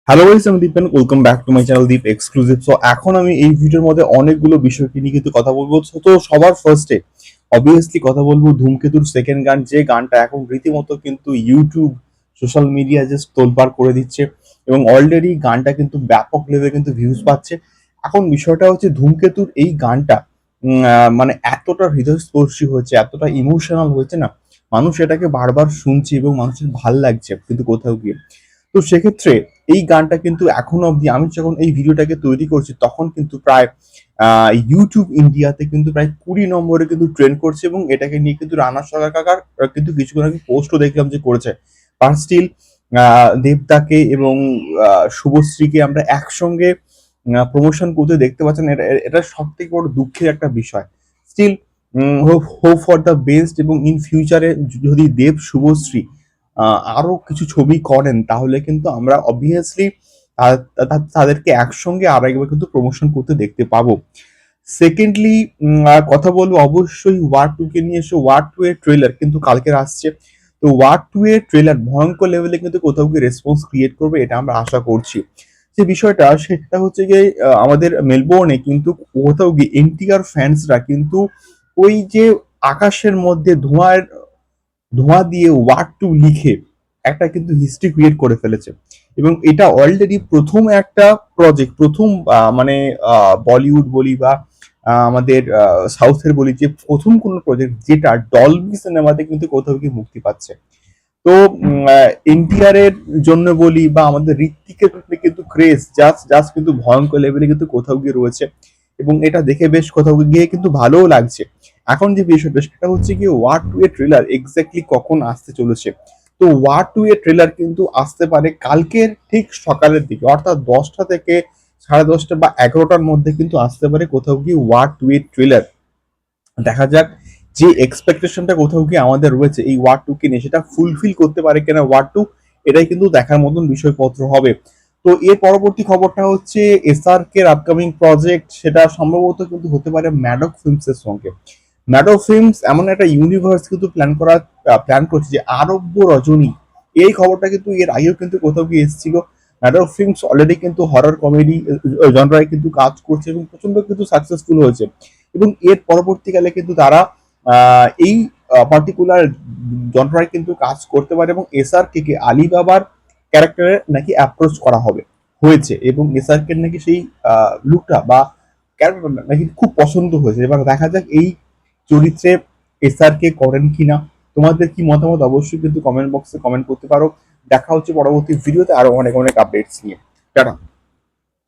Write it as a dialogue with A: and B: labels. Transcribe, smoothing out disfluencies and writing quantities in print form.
A: Hello guys, আমি Dipen. Welcome back to my channel Deep exclusive. So এখন আমি এই ভিডিওর মধ্যে অনেকগুলো বিষয়কে নিয়ে কিন্তু কথা বলবো। তো সবার ফার্স্টে অবভিয়াসলি কথা বলবো ধূমকেতুর সেকেন্ড গান, যে গানটা এখন রীতিমতো কিন্তু ইউটিউব সোশ্যাল মিডিয়া জাস্ট তোলপাড় করে দিচ্ছে এবং অলরেডি গানটা কিন্তু ব্যাপক লেভেলে কিন্তু ভিউজ পাচ্ছে। এখন বিষয়টা হচ্ছে ধূমকেতুর এই গানটা মানে এতটা হৃদয়স্পর্শী হয়েছে, এতটা ইমোশনাল হয়েছে না, মানুষ এটাকে বারবার শুনছে এবং মানুষের ভাল লাগছে কিন্তু কোথাও গিয়ে। তো সেক্ষেত্রে এই গানটা কিন্তু এখনো অবধি, আমি যখন এই ভিডিওটাকে তৈরি করছি তখন কিন্তু প্রায় ইউটিউব ইন্ডিয়াতে কিন্তু প্রায় 20 নম্বরে কিন্তু ট্রেন্ড করছে এবং এটাকে নিয়ে কিন্তু রানা সরকার কাকার কিন্তু কিছুক্ষণ আগে পোস্টও দেখলাম যে করেছে। বাট স্টিল দেবদাকে এবং শুভশ্রীকে আমরা একসঙ্গে প্রমোশন করতে দেখতে পাচ্ছেন, এটা সব থেকে বড় দুঃখের একটা বিষয়। Still hope hope for the best, এবং ইন ফিউচারে যদি দেব শুভশ্রী আরো কিছু ছবি করেন তাহলে কিন্তু আমরা অবভিয়াসলি তাদেরকে একসঙ্গে আর একবার কিন্তু প্রমোশন করতে দেখতে পাবো। সেকেন্ডলি কথা বলবো অবশ্যই ওয়ার টু কে নিয়ে। এসে ওয়ার টু এর ট্রেলার কিন্তু কালকে আসছে। তো ওয়ার টু এর ট্রেলার ভয়ঙ্কর লেভেলে কিন্তু কোথাও গিয়ে রেসপন্স ক্রিয়েট করবে, এটা আমরা আশা করছি। যে বিষয়টা সেটা হচ্ছে গিয়ে আমাদের মেলবোর্নে কিন্তু কোথাও গিয়ে এনটিআর ফ্যান্সরা কিন্তু ওই যে আকাশের মধ্যে ধোঁয়া দিয়ে ওয়ার্ড টু লিখে একটা কিন্তু হিস্ট্রি ক্রিয়েট করে ফেলেছে। এবং এটা অলরেডি প্রথম একটা প্রজেক্ট, প্রথম মানে বলিউড বলি বা আমাদের সাউথের বলি, যে প্রথম কোন প্রজেক্ট যেটা ডলবি সিনেমাতে কিন্তু কোথাও গিয়ে মুক্তি পাচ্ছে। তো এনটিআর এর জন্য বলি বা আমাদের ঋত্বিকের প্রতি কিন্তু ক্রেজ জাস্ট জাস্ট কিন্তু ভয়ঙ্কর লেভেলে কিন্তু কোথাও গিয়ে রয়েছে এবং এটা দেখে বেশ কোথাও গিয়ে কিন্তু ভালোও লাগছে। এখন যে বিষয়টা সেটা হচ্ছে কি, ওয়ার টু এর ট্রেলার এক্স্যাক্টলি কখন আসতে চলেছে। তো ওয়ার টু এর ট্রেলার কিন্তু আসতে পারে কালকের ঠিক সকালের দিকে, অর্থাৎ 10টা থেকে 10:30 বা 11টার মধ্যে কিন্তু আসতে পারে কোথাও গিয়ে ওয়ার টু এর ট্রেলার। দেখা যাক যে এক্সপেকটেশনটা কোথাও কি আমাদের রয়েছে এই ওয়ার টু কে নিয়ে, সেটা ফুলফিল করতে পারে কিনা ওয়ার টু, এটাই কিন্তু দেখার মতন বিষয়পত্র হবে। তো এর পরবর্তী খবরটা হচ্ছে এসআর কে আপকামিং প্রজেক্ট, সেটা সম্ভবত কিন্তু হতে পারে ম্যাডক ফিল্মস এর সঙ্গে। ম্যাডক ফিল্মস এমন একটা ইউনিভার্স কিন্তু প্ল্যান করছে যে আরব্য রজনী, এই খবরটা কিন্তু এর আগেও কিন্তু কোথাও গিয়ে এসেছিল। ম্যাডক ফিল্মস অলরেডি কিন্তু হরর কমেডি জনরায় কিন্তু কাজ করছে এবং প্রচন্ড কিন্তু সাকসেসফুল হয়েছে। এবং এর পরবর্তীকালে কিন্তু তারা এই পার্টিকুলার জনরায় কিন্তু কাজ করতে পারে এবং এসআর কে আলিবাবার ক্যারেক্টারে নাকি অ্যাপ্রোচ করা হয়েছে এবং এসআর কে নাকি সেই লুকটা বা ক্যারেক্টারটা নাকি খুব পছন্দ হয়েছে। এবার দেখা যাক এই চরিত্রে এসআর কে করেন কিনা। তোমাদের কি মতামত অবশ্যই কিন্তু কমেন্ট বক্সে কমেন্ট করতে পারো। দেখা হচ্ছে পরবর্তী ভিডিওতে আরো অনেক অনেক আপডেটস নিয়ে। টাটা।